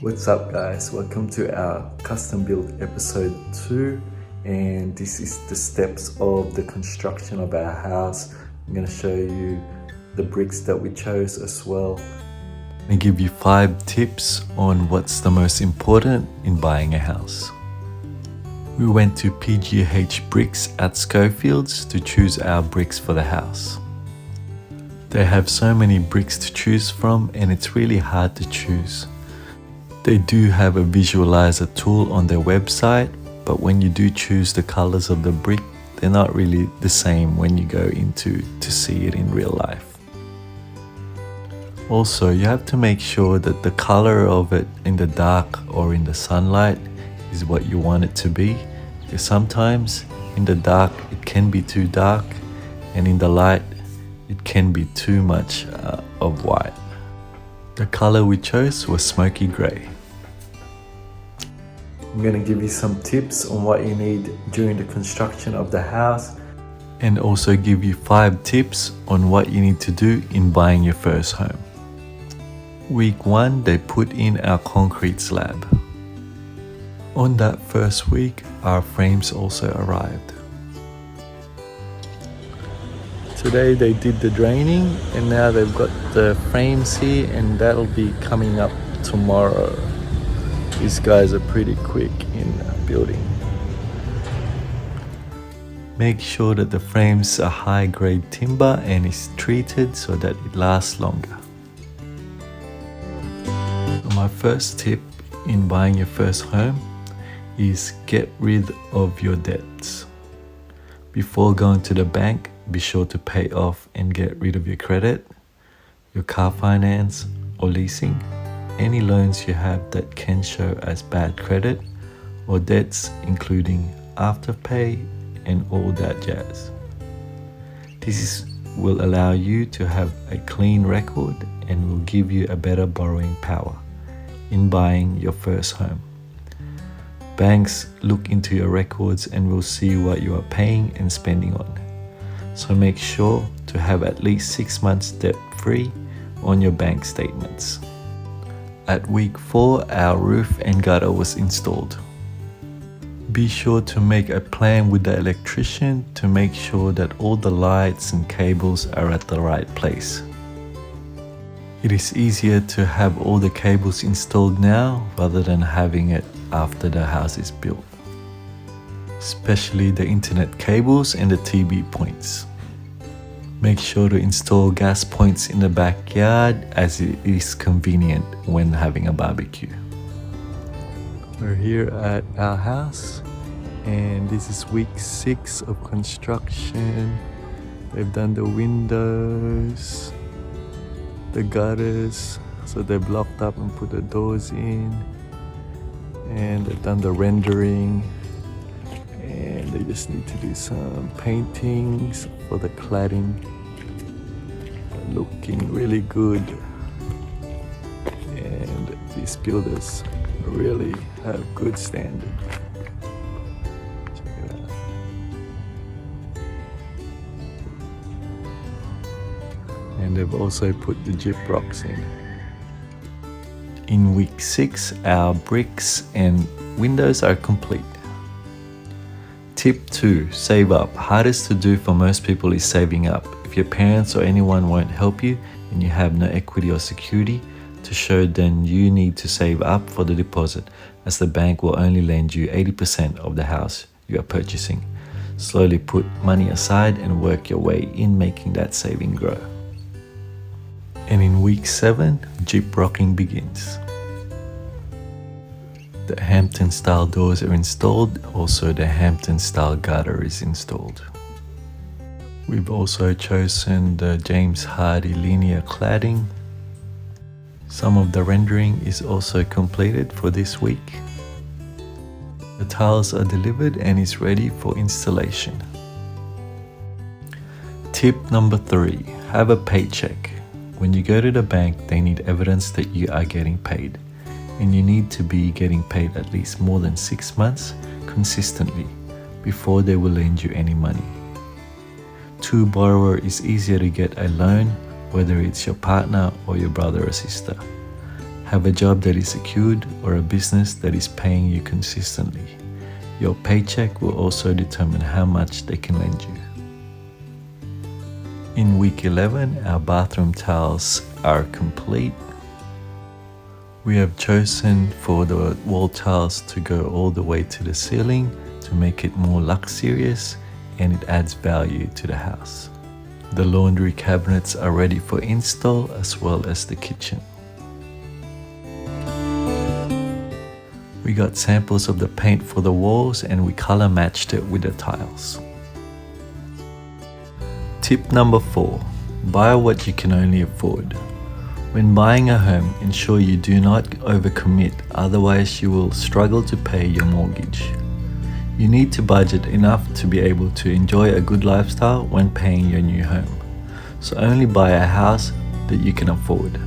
What's up guys, welcome to our custom build episode 2, and this is the steps of the construction of our house. I'm going to show you the bricks that we chose as well. I'm going to give you 5 tips on what's the most important in buying a house. We went to PGH Bricks at Schofields to choose our bricks for the house. They have so many bricks to choose from and it's really hard to choose. They do have a visualizer tool on their website, but when you do choose the colors of the brick, they're not really the same when you go into to see it in real life. Also, you have to make sure that the color of it in the dark or in the sunlight is what you want it to be, because sometimes in the dark it can be too dark, and in the light it can be too much of white. The color we chose was smoky grey. I'm going to give you some tips on what you need during the construction of the house, and also give you 5 tips on what you need to do in buying your first home. Week 1, they put in our concrete slab. On that first week, our frames also arrived. Today they did the draining and now they've got the frames here, and that'll be coming up tomorrow. These guys are pretty quick in building. Make sure that the frames are high grade timber and is treated so that it lasts longer. My first tip in buying your first home is get rid of your debts. Before going to the bank, be sure to pay off and get rid of your credit, your car finance or leasing, any loans you have that can show as bad credit, or debts including afterpay and all that jazz. Will allow you to have a clean record and will give you a better borrowing power in buying your first home. Banks look into your records and will see what you are paying and spending on. So make sure to have at least 6 months debt-free on your bank statements. At week 4, our roof and gutter was installed. Be sure to make a plan with the electrician to make sure that all the lights and cables are at the right place. It is easier to have all the cables installed now rather than having it after the house is built, especially the internet cables and the TV points. Make sure to install gas points in the backyard as it is convenient when having a barbecue. We're here at our house and this is week 6 of construction. They've done the windows, the gutters, so they blocked up and put the doors in, and they've done the rendering, and they just need to do some paintings for the cladding. They're looking really good, and these builders really have good standard. Check it out. And they've also put the gyprox in. In week 6, our bricks and windows are complete. Tip 2, save up. Hardest to do for most people is saving up. If your parents or anyone won't help you and you have no equity or security to show, then you need to save up for the deposit, as the bank will only lend you 80% of the house you are purchasing. Slowly put money aside and work your way in, making that saving grow. And in week 7, gyprocking begins. The Hampton style doors are installed, also the Hampton style gutter is installed. We've also chosen the James Hardie linear cladding. Some of the rendering is also completed for this week. The tiles are delivered and is ready for installation. Tip number 3, have a paycheck. When you go to the bank, they need evidence that you are getting paid, and you need to be getting paid at least more than 6 months consistently before they will lend you any money. To borrower is easier to get a loan, whether it's your partner or your brother or sister. have a job that is secured, or a business that is paying you consistently. Your paycheck will also determine how much they can lend you. In week 11, our bathroom tiles are complete. We have chosen for the wall tiles to go all the way to the ceiling to make it more luxurious, and it adds value to the house. The laundry cabinets are ready for install, as well as the kitchen. We got samples of the paint for the walls and we color matched it with the tiles. Tip number 4. Buy what you can only afford. When buying a home, ensure you do not overcommit, otherwise you will struggle to pay your mortgage. You need to budget enough to be able to enjoy a good lifestyle when paying your new home. So only buy a house that you can afford.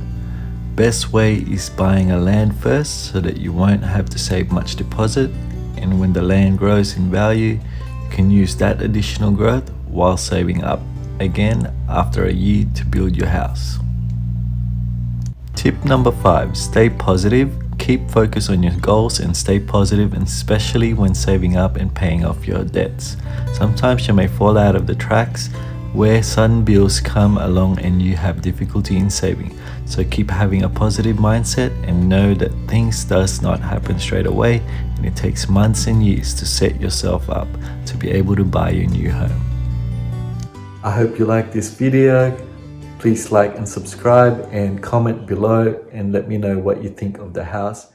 Best way is buying a land first so that you won't have to save much deposit, and when the land grows in value, you can use that additional growth while saving up again after a year to build your house. Tip number 5. Stay positive. Keep focus on your goals and stay positive, and especially when saving up and paying off your debts. Sometimes you may fall out of the tracks where sudden bills come along and you have difficulty in saving. So keep having a positive mindset and know that things does not happen straight away, and it takes months and years to set yourself up to be able to buy your new home. I hope you like this video. Please like and subscribe and comment below and let me know what you think of the house.